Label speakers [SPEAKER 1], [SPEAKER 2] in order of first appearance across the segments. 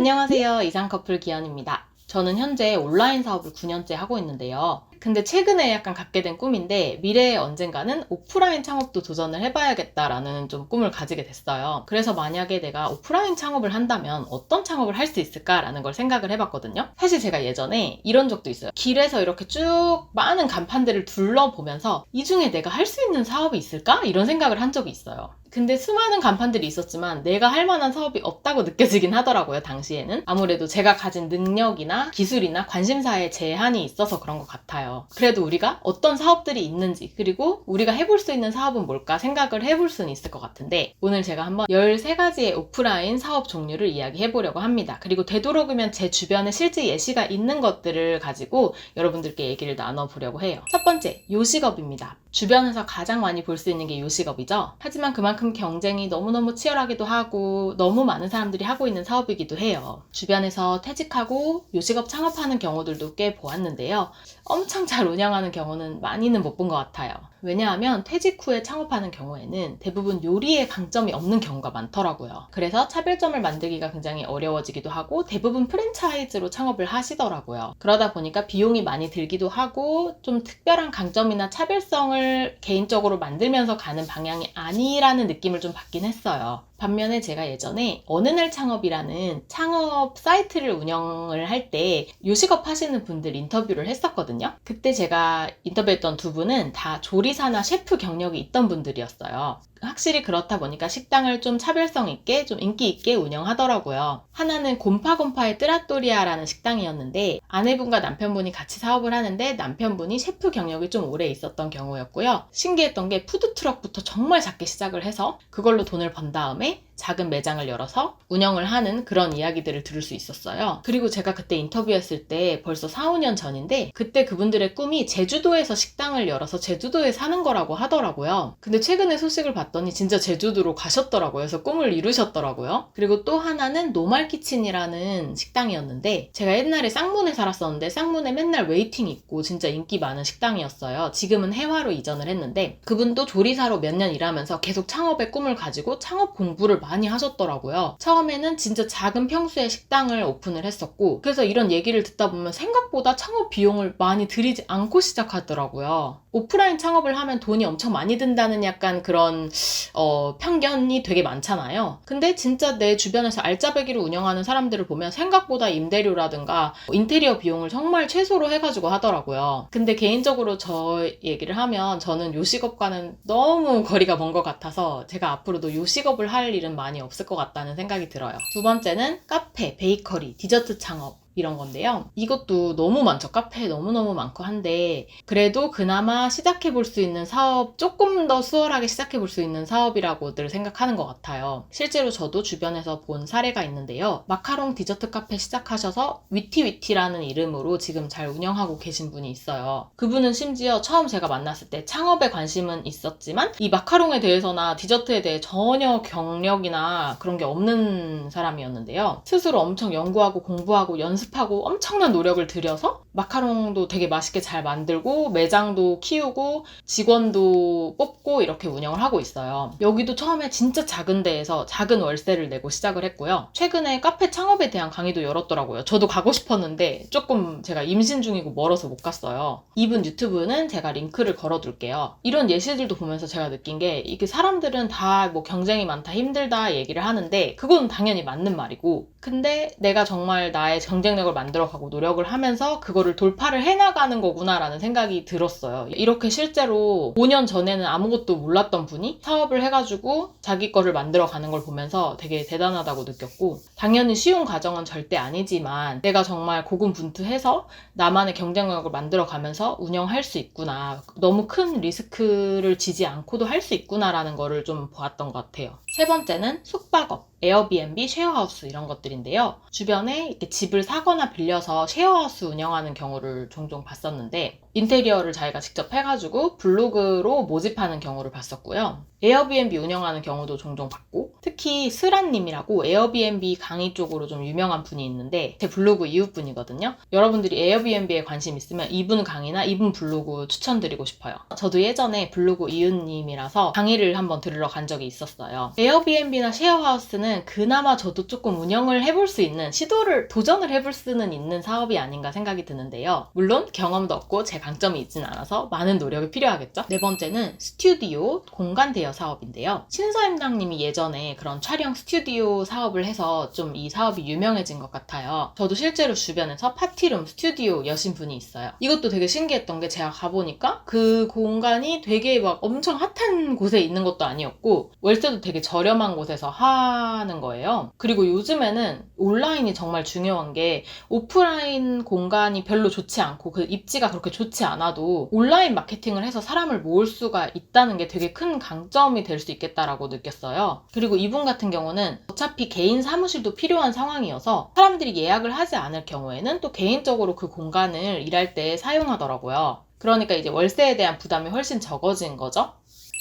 [SPEAKER 1] 안녕하세요. 이상커플 기현입니다. 저는 현재 온라인 사업을 9년째 하고 있는데요. 근데 최근에 약간 갖게 된 꿈인데 미래에 언젠가는 오프라인 창업도 도전을 해봐야겠다라는 좀 꿈을 가지게 됐어요. 그래서 만약에 내가 오프라인 창업을 한다면 어떤 창업을 할 수 있을까라는 걸 생각을 해봤거든요. 사실 제가 예전에 이런 적도 있어요. 길에서 이렇게 쭉 많은 간판들을 둘러보면서 이 중에 내가 할 수 있는 사업이 있을까? 이런 생각을 한 적이 있어요. 근데 수많은 간판들이 있었지만 내가 할 만한 사업이 없다고 느껴지긴 하더라고요, 당시에는. 아무래도 제가 가진 능력이나 기술이나 관심사에 제한이 있어서 그런 것 같아요. 그래도 우리가 어떤 사업들이 있는지, 그리고 우리가 해볼 수 있는 사업은 뭘까 생각을 해볼 수는 있을 것 같은데, 오늘 제가 한번 13가지의 오프라인 사업 종류를 이야기해보려고 합니다. 그리고 되도록이면 제 주변에 실제 예시가 있는 것들을 가지고 여러분들께 얘기를 나눠보려고 해요. 첫 번째, 요식업입니다. 주변에서 가장 많이 볼 수 있는 게 요식업이죠. 하지만 그만큼 경쟁이 너무너무 치열하기도 하고 너무 많은 사람들이 하고 있는 사업이기도 해요. 주변에서 퇴직하고 요식업 창업하는 경우들도 꽤 보았는데요. 엄청 잘 운영하는 경우는 많이는 못 본 것 같아요. 왜냐하면 퇴직 후에 창업하는 경우에는 대부분 요리에 강점이 없는 경우가 많더라고요. 그래서 차별점을 만들기가 굉장히 어려워지기도 하고 대부분 프랜차이즈로 창업을 하시더라고요. 그러다 보니까 비용이 많이 들기도 하고 좀 특별한 강점이나 차별성을 개인적으로 만들면서 가는 방향이 아니라는 느낌을 좀 받긴 했어요. 반면에 제가 예전에 어느 날 창업이라는 창업 사이트를 운영을 할 때 요식업 하시는 분들 인터뷰를 했었거든요. 그때 제가 인터뷰했던 두 분은 다 조리사나 셰프 경력이 있던 분들이었어요. 확실히 그렇다 보니까 식당을 좀 차별성 있게, 좀 인기 있게 운영하더라고요. 하나는 곰파곰파의 뜨라또리아라는 식당이었는데 아내분과 남편분이 같이 사업을 하는데 남편분이 셰프 경력이 좀 오래 있었던 경우였고요. 신기했던 게 푸드트럭부터 정말 작게 시작을 해서 그걸로 돈을 번 다음에 작은 매장을 열어서 운영을 하는 그런 이야기들을 들을 수 있었어요. 그리고 제가 그때 인터뷰했을 때 벌써 4, 5년 전인데 그때 그분들의 꿈이 제주도에서 식당을 열어서 제주도에 사는 거라고 하더라고요. 근데 최근에 소식을 봤더니 진짜 제주도로 가셨더라고요. 그래서 꿈을 이루셨더라고요. 그리고 또 하나는 노말키친이라는 식당이었는데 제가 옛날에 쌍문에 살았었는데 쌍문에 맨날 웨이팅 있고 진짜 인기 많은 식당이었어요. 지금은 해화로 이전을 했는데 그분도 조리사로 몇 년 일하면서 계속 창업의 꿈을 가지고 창업 공부를 많이 하셨더라고요. 처음에는 진짜 작은 평수의 식당을 오픈을 했었고 그래서 이런 얘기를 듣다 보면 생각보다 창업 비용을 많이 들이지 않고 시작하더라고요. 오프라인 창업을 하면 돈이 엄청 많이 든다는 약간 그런 편견이 되게 많잖아요. 근데 진짜 내 주변에서 알짜배기로 운영하는 사람들을 보면 생각보다 임대료라든가 인테리어 비용을 정말 최소로 해가지고 하더라고요. 근데 개인적으로 저 얘기를 하면 저는 요식업과는 너무 거리가 먼 것 같아서 제가 앞으로도 요식업을 할 일은 많이 없을 것 같다는 생각이 들어요. 두 번째는 카페, 베이커리, 디저트 창업 이런 건데요. 이것도 너무 많죠. 카페 너무너무 많고 한데 그래도 그나마 시작해볼 수 있는 사업, 조금 더 수월하게 시작해볼 수 있는 사업이라고들 생각하는 것 같아요. 실제로 저도 주변에서 본 사례가 있는데요. 마카롱 디저트 카페 시작하셔서 위티위티라는 이름으로 지금 잘 운영하고 계신 분이 있어요. 그분은 심지어 처음 제가 만났을 때 창업에 관심은 있었지만 이 마카롱에 대해서나 디저트에 대해 전혀 경력이나 그런 게 없는 사람이었는데요. 스스로 엄청 연구하고 공부하고 연습하고 엄청난 노력을 들여서 마카롱도 되게 맛있게 잘 만들고 매장도 키우고 직원도 뽑고 이렇게 운영을 하고 있어요. 여기도 처음에 진짜 작은 데에서 작은 월세를 내고 시작을 했고요. 최근에 카페 창업에 대한 강의도 열었더라고요. 저도 가고 싶었는데 조금 제가 임신 중이고 멀어서 못 갔어요. 이분 유튜브는 제가 링크를 걸어둘게요. 이런 예시들도 보면서 제가 느낀 게 이게 사람들은 다 뭐 경쟁이 많다 힘들다 얘기를 하는데 그건 당연히 맞는 말이고 근데 내가 정말 나의 경쟁력을 만들어가고 노력을 하면서 그거를 돌파를 해나가는 거구나라는 생각이 들었어요. 이렇게 실제로 5년 전에는 아무것도 몰랐던 분이 사업을 해가지고 자기 거를 만들어가는 걸 보면서 되게 대단하다고 느꼈고 당연히 쉬운 과정은 절대 아니지만 내가 정말 고군분투해서 나만의 경쟁력을 만들어가면서 운영할 수 있구나. 너무 큰 리스크를 지지 않고도 할 수 있구나라는 거를 좀 보았던 것 같아요. 세 번째는 숙박업. 에어비앤비, 쉐어하우스 이런 것들인데요. 주변에 이렇게 집을 사거나 빌려서 쉐어하우스 운영하는 경우를 종종 봤었는데 인테리어를 자기가 직접 해가지고 블로그로 모집하는 경우를 봤었고요. 에어비앤비 운영하는 경우도 종종 봤고, 특히 스란님이라고 에어비앤비 강의 쪽으로 좀 유명한 분이 있는데 제 블로그 이웃분이거든요. 여러분들이 에어비앤비에 관심 있으면 이분 강의나 이분 블로그 추천드리고 싶어요. 저도 예전에 블로그 이웃님이라서 강의를 한번 들으러 간 적이 있었어요. 에어비앤비나 쉐어하우스는 그나마 저도 조금 운영을 해볼 수 있는, 도전을 해볼 수는 있는 사업이 아닌가 생각이 드는데요. 물론 경험도 없고 제 강점이 있진 않아서 많은 노력이 필요하겠죠. 네 번째는 스튜디오 공간 대여 사업인데요. 신서임당님이 예전에 그런 촬영 스튜디오 사업을 해서 좀 이 사업이 유명해진 것 같아요. 저도 실제로 주변에서 파티룸 스튜디오 여신 분이 있어요. 이것도 되게 신기했던 게 제가 가보니까 그 공간이 되게 막 엄청 핫한 곳에 있는 것도 아니었고 월세도 되게 저렴한 곳에서 하는 거예요. 그리고 요즘에는 온라인이 정말 중요한 게 오프라인 공간이 별로 좋지 않고 그 입지가 그렇게 좋지 않아도 온라인 마케팅을 해서 사람을 모을 수가 있다는 게 되게 큰 강점이 될 수 있겠다라고 느꼈어요. 그리고 이분 같은 경우는 어차피 개인 사무실도 필요한 상황이어서 사람들이 예약을 하지 않을 경우에는 또 개인적으로 그 공간을 일할 때 사용하더라고요. 그러니까 이제 월세에 대한 부담이 훨씬 적어진 거죠.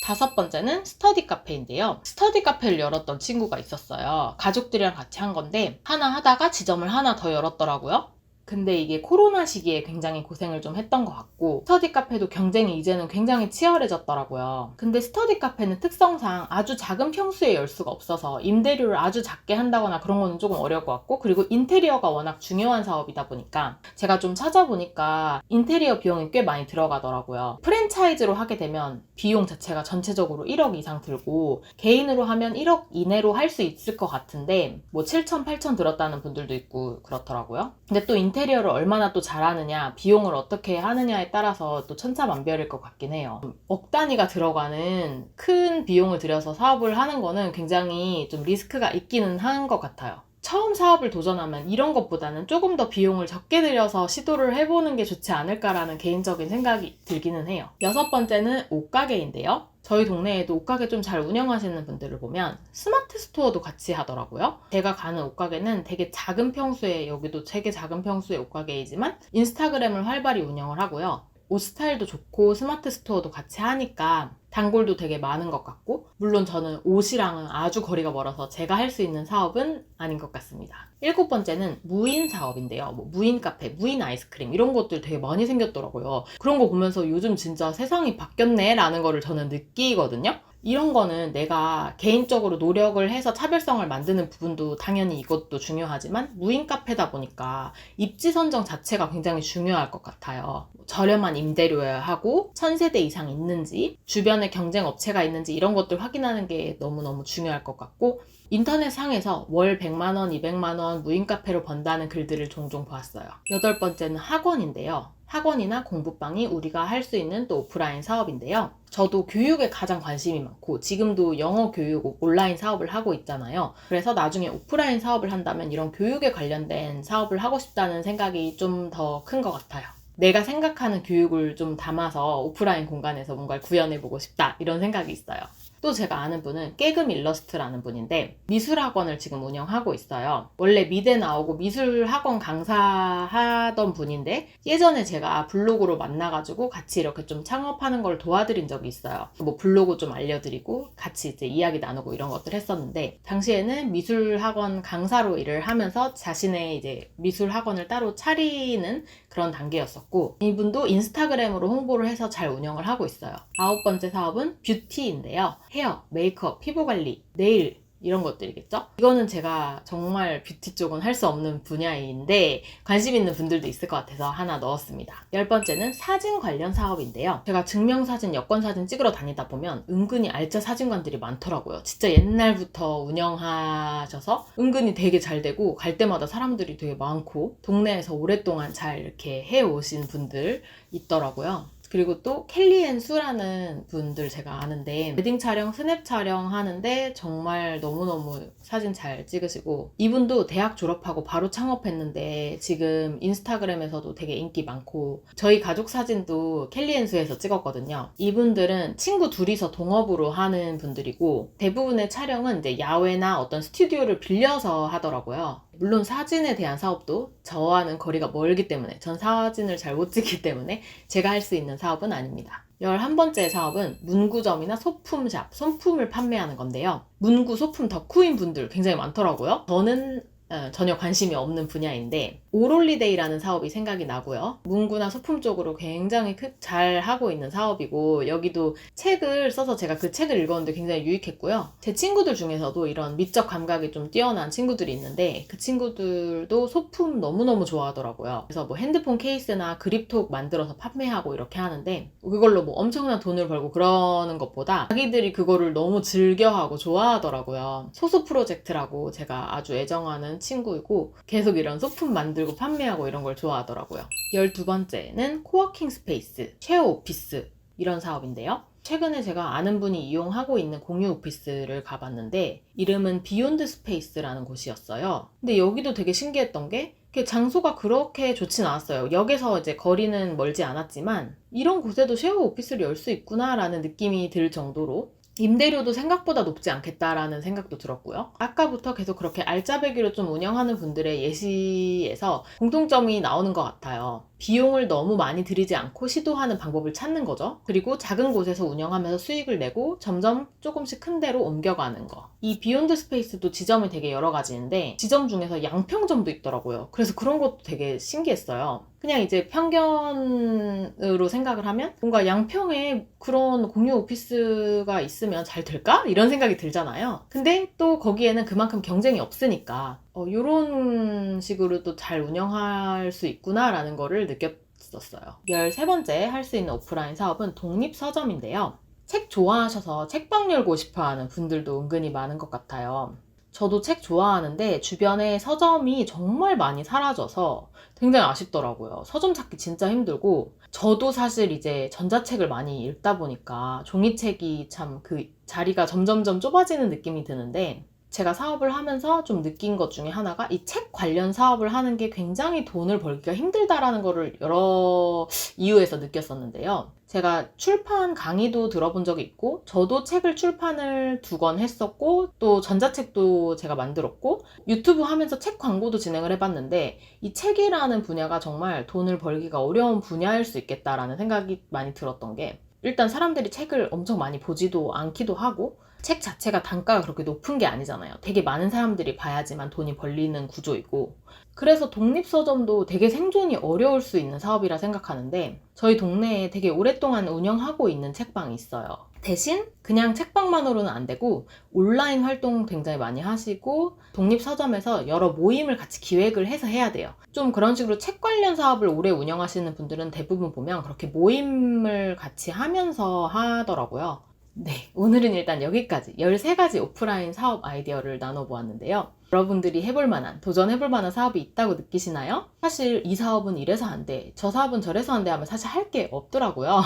[SPEAKER 1] 다섯 번째는 스터디 카페인데요. 스터디 카페를 열었던 친구가 있었어요. 가족들이랑 같이 한 건데 하나 하다가 지점을 하나 더 열었더라고요. 근데 이게 코로나 시기에 굉장히 고생을 좀 했던 것 같고 스터디 카페도 경쟁이 이제는 굉장히 치열해졌더라고요. 근데 스터디 카페는 특성상 아주 작은 평수에 열 수가 없어서 임대료를 아주 작게 한다거나 그런 거는 조금 어려울 것 같고, 그리고 인테리어가 워낙 중요한 사업이다 보니까 제가 좀 찾아보니까 인테리어 비용이 꽤 많이 들어가더라고요. 프랜차이즈로 하게 되면 비용 자체가 전체적으로 1억 이상 들고 개인으로 하면 1억 이내로 할 수 있을 것 같은데 뭐 7천, 8천 들었다는 분들도 있고 그렇더라고요. 근데 또 인테리어를 얼마나 또 잘하느냐, 비용을 어떻게 하느냐에 따라서 또 천차만별일 것 같긴 해요. 억 단위가 들어가는 큰 비용을 들여서 사업을 하는 거는 굉장히 좀 리스크가 있기는 한 것 같아요. 처음 사업을 도전하면 이런 것보다는 조금 더 비용을 적게 들여서 시도를 해보는 게 좋지 않을까라는 개인적인 생각이 들기는 해요. 여섯 번째는 옷가게인데요. 저희 동네에도 옷가게 좀 잘 운영하시는 분들을 보면 스마트 스토어도 같이 하더라고요. 제가 가는 옷가게는 되게 작은 평수의, 여기도 되게 작은 평수의 옷가게이지만 인스타그램을 활발히 운영을 하고요. 옷 스타일도 좋고 스마트 스토어도 같이 하니까 단골도 되게 많은 것 같고, 물론 저는 옷이랑은 아주 거리가 멀어서 제가 할 수 있는 사업은 아닌 것 같습니다. 일곱 번째는 무인 사업인데요. 뭐 무인 카페, 무인 아이스크림 이런 것들 되게 많이 생겼더라고요. 그런 거 보면서 요즘 진짜 세상이 바뀌었네 라는 거를 저는 느끼거든요. 이런 거는 내가 개인적으로 노력을 해서 차별성을 만드는 부분도 당연히 이것도 중요하지만 무인 카페다 보니까 입지 선정 자체가 굉장히 중요할 것 같아요. 저렴한 임대료여야 하고 1000세대 이상 있는지, 주변에 경쟁 업체가 있는지 이런 것들 확인하는 게 너무너무 중요할 것 같고, 인터넷 상에서 월 100만원, 200만원 무인 카페로 번다는 글들을 종종 보았어요. 여덟 번째는 학원인데요. 학원이나 공부방이 우리가 할 수 있는 또 오프라인 사업인데요. 저도 교육에 가장 관심이 많고 지금도 영어 교육 온라인 사업을 하고 있잖아요. 그래서 나중에 오프라인 사업을 한다면 이런 교육에 관련된 사업을 하고 싶다는 생각이 좀 더 큰 것 같아요. 내가 생각하는 교육을 좀 담아서 오프라인 공간에서 뭔가를 구현해보고 싶다 이런 생각이 있어요. 또 제가 아는 분은 깨금 일러스트라는 분인데 미술학원을 지금 운영하고 있어요. 원래 미대 나오고 미술학원 강사하던 분인데 예전에 제가 블로그로 만나가지고 같이 이렇게 좀 창업하는 걸 도와드린 적이 있어요. 뭐 블로그 좀 알려드리고 같이 이제 이야기 나누고 이런 것들 했었는데, 당시에는 미술학원 강사로 일을 하면서 자신의 이제 미술학원을 따로 차리는 그런 단계였었고, 이분도 인스타그램으로 홍보를 해서 잘 운영을 하고 있어요. 아홉 번째 사업은 뷰티인데요. 헤어, 메이크업, 피부관리, 네일 이런 것들이겠죠? 이거는 제가 정말 뷰티 쪽은 할 수 없는 분야인데 관심 있는 분들도 있을 것 같아서 하나 넣었습니다. 열 번째는 사진 관련 사업인데요. 제가 증명사진, 여권사진 찍으러 다니다 보면 은근히 알짜 사진관들이 많더라고요. 진짜 옛날부터 운영하셔서 은근히 되게 잘 되고 갈 때마다 사람들이 되게 많고 동네에서 오랫동안 잘 이렇게 해오신 분들 있더라고요. 그리고 또 켈리 앤 수라는 분들 제가 아는데 웨딩 촬영, 스냅 촬영 하는데 정말 너무너무 사진 잘 찍으시고, 이분도 대학 졸업하고 바로 창업했는데 지금 인스타그램에서도 되게 인기 많고, 저희 가족 사진도 켈리 앤 수에서 찍었거든요. 이분들은 친구 둘이서 동업으로 하는 분들이고 대부분의 촬영은 이제 야외나 어떤 스튜디오를 빌려서 하더라고요. 물론 사진에 대한 사업도 저와는 거리가 멀기 때문에, 전 사진을 잘 못 찍기 때문에 제가 할 수 있는 사업은 아닙니다. 11번째 사업은 문구점이나 소품샵, 손품을 판매하는 건데요. 문구, 소품 덕후인 분들 굉장히 많더라고요. 저는 전혀 관심이 없는 분야인데 오롤리데이라는 사업이 생각이 나고요. 문구나 소품 쪽으로 굉장히 잘 하고 있는 사업이고, 여기도 책을 써서 제가 그 책을 읽었는데 굉장히 유익했고요. 제 친구들 중에서도 이런 미적 감각이 좀 뛰어난 친구들이 있는데 그 친구들도 소품 너무너무 좋아하더라고요. 그래서 뭐 핸드폰 케이스나 그립톡 만들어서 판매하고 이렇게 하는데, 그걸로 뭐 엄청난 돈을 벌고 그러는 것보다 자기들이 그거를 너무 즐겨하고 좋아하더라고요. 소소 프로젝트라고 제가 아주 애정하는 친구이고, 계속 이런 소품 만들고 판매하고 이런 걸 좋아하더라고요. 12번째는 코워킹 스페이스, 쉐어 오피스 이런 사업인데요. 최근에 제가 아는 분이 이용하고 있는 공유 오피스를 가봤는데 이름은 비욘드 스페이스라는 곳이었어요. 근데 여기도 되게 신기했던 게 장소가 그렇게 좋진 않았어요. 역에서 이제 거리는 멀지 않았지만 이런 곳에도 쉐어 오피스를 열 수 있구나라는 느낌이 들 정도로 임대료도 생각보다 높지 않겠다라는 생각도 들었고요. 아까부터 계속 그렇게 알짜배기로 좀 운영하는 분들의 예시에서 공통점이 나오는 것 같아요. 비용을 너무 많이 들이지 않고 시도하는 방법을 찾는 거죠. 그리고 작은 곳에서 운영하면서 수익을 내고 점점 조금씩 큰 데로 옮겨가는 거. 이 비욘드 스페이스도 지점이 되게 여러 가지인데 지점 중에서 양평점도 있더라고요. 그래서 그런 것도 되게 신기했어요. 그냥 이제 편견으로 생각을 하면 뭔가 양평에 그런 공유 오피스가 있으면 잘 될까? 이런 생각이 들잖아요. 근데 또 거기에는 그만큼 경쟁이 없으니까 이런 식으로 또 잘 운영할 수 있구나라는 거를 느꼈었어요. 13번째 할 수 있는 오프라인 사업은 독립서점인데요. 책 좋아하셔서 책방 열고 싶어 하는 분들도 은근히 많은 것 같아요. 저도 책 좋아하는데 주변에 서점이 정말 많이 사라져서 굉장히 아쉽더라고요. 서점 찾기 진짜 힘들고, 저도 사실 이제 전자책을 많이 읽다 보니까 종이책이 참 그 자리가 점점점 좁아지는 느낌이 드는데, 제가 사업을 하면서 좀 느낀 것 중에 하나가 이 책 관련 사업을 하는 게 굉장히 돈을 벌기가 힘들다라는 거를 여러 이유에서 느꼈었는데요. 제가 출판 강의도 들어본 적이 있고, 저도 책을 출판을 2권 했었고, 또 전자책도 제가 만들었고, 유튜브 하면서 책 광고도 진행을 해봤는데, 이 책이라는 분야가 정말 돈을 벌기가 어려운 분야일 수 있겠다라는 생각이 많이 들었던 게, 일단 사람들이 책을 엄청 많이 보지도 않기도 하고, 책 자체가 단가가 그렇게 높은 게 아니잖아요. 되게 많은 사람들이 봐야지만 돈이 벌리는 구조이고, 그래서 독립서점도 되게 생존이 어려울 수 있는 사업이라 생각하는데, 저희 동네에 되게 오랫동안 운영하고 있는 책방이 있어요. 대신 그냥 책방만으로는 안 되고 온라인 활동 굉장히 많이 하시고, 독립서점에서 여러 모임을 같이 기획을 해서 해야 돼요. 좀 그런 식으로 책 관련 사업을 오래 운영하시는 분들은 대부분 보면 그렇게 모임을 같이 하면서 하더라고요. 네, 오늘은 일단 여기까지 13가지 오프라인 사업 아이디어를 나눠보았는데요. 여러분들이 해볼 만한, 도전해볼 만한 사업이 있다고 느끼시나요? 사실 이 사업은 이래서 안 돼, 저 사업은 저래서 안 돼 하면 사실 할 게 없더라고요.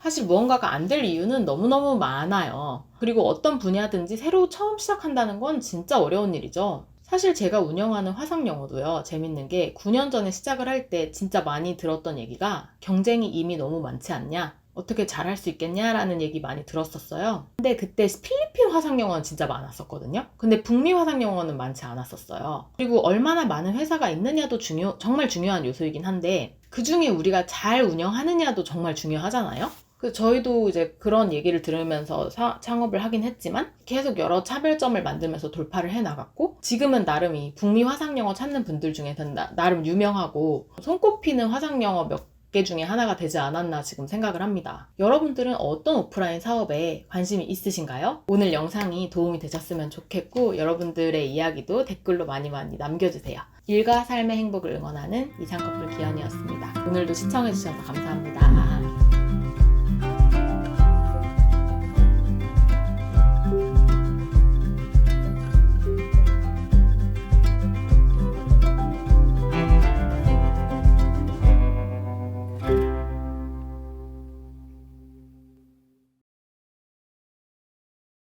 [SPEAKER 1] 사실 무언가가 안 될 이유는 너무너무 많아요. 그리고 어떤 분야든지 새로 처음 시작한다는 건 진짜 어려운 일이죠. 사실 제가 운영하는 화상영어도요, 재밌는 게 9년 전에 시작을 할 때 진짜 많이 들었던 얘기가 경쟁이 이미 너무 많지 않냐? 어떻게 잘할 수 있겠냐라는 얘기 많이 들었었어요. 근데 그때 필리핀 화상영어는 진짜 많았었거든요. 근데 북미 화상영어는 많지 않았었어요. 그리고 얼마나 많은 회사가 있느냐도 정말 중요한 요소이긴 한데, 그 중에 우리가 잘 운영하느냐도 정말 중요하잖아요. 저희도 이제 그런 얘기를 들으면서 창업을 하긴 했지만 계속 여러 차별점을 만들면서 돌파를 해나갔고, 지금은 나름 이 북미 화상영어 찾는 분들 중에서는 나름 유명하고 손꼽히는 화상영어 몇 개 중에 하나가 되지 않았나 지금 생각을 합니다. 여러분들은 어떤 오프라인 사업에 관심이 있으신가요? 오늘 영상이 도움이 되셨으면 좋겠고, 여러분들의 이야기도 댓글로 많이 남겨주세요. 일과 삶의 행복을 응원하는 이상커플 기현이었습니다. 오늘도 시청해주셔서 감사합니다.